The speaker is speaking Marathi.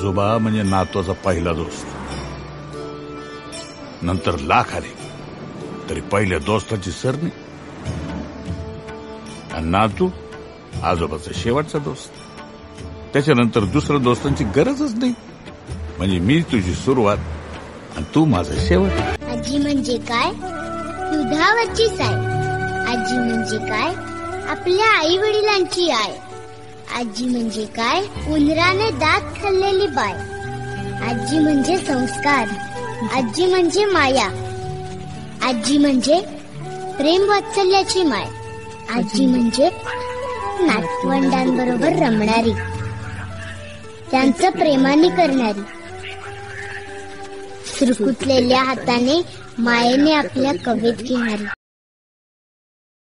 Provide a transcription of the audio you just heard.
आजोबा म्हणजे नातवाचा पहिला दोस्त, नंतर लाख आले तरी पहिल्या दोस्ताची सर नाही, आणि नातू आजोबाचा शेवटचा दोस्त, त्याच्यानंतर दुसऱ्या दोस्तांची गरजच नाही. म्हणजे मी तुझी सुरुवात आणि तू माझा शेवट. आजी म्हणजे काय? दुधावरची साय. आजी म्हणजे काय? आपल्या आई वडिलांची आय. आजी म्हणजे काय? उंदराने दात खाल्लेली बाय. आजी म्हणजे संस्कार. आजी म्हणजे माया. आजी म्हणजे प्रेम वात्सल्याची माय. आजी म्हणजे नातवंडांबरोबर रमणारी, त्यांचं प्रेमाने करणारी, सुरकुतलेल्या हाताने मायेने आपल्या कवेत घेणारी.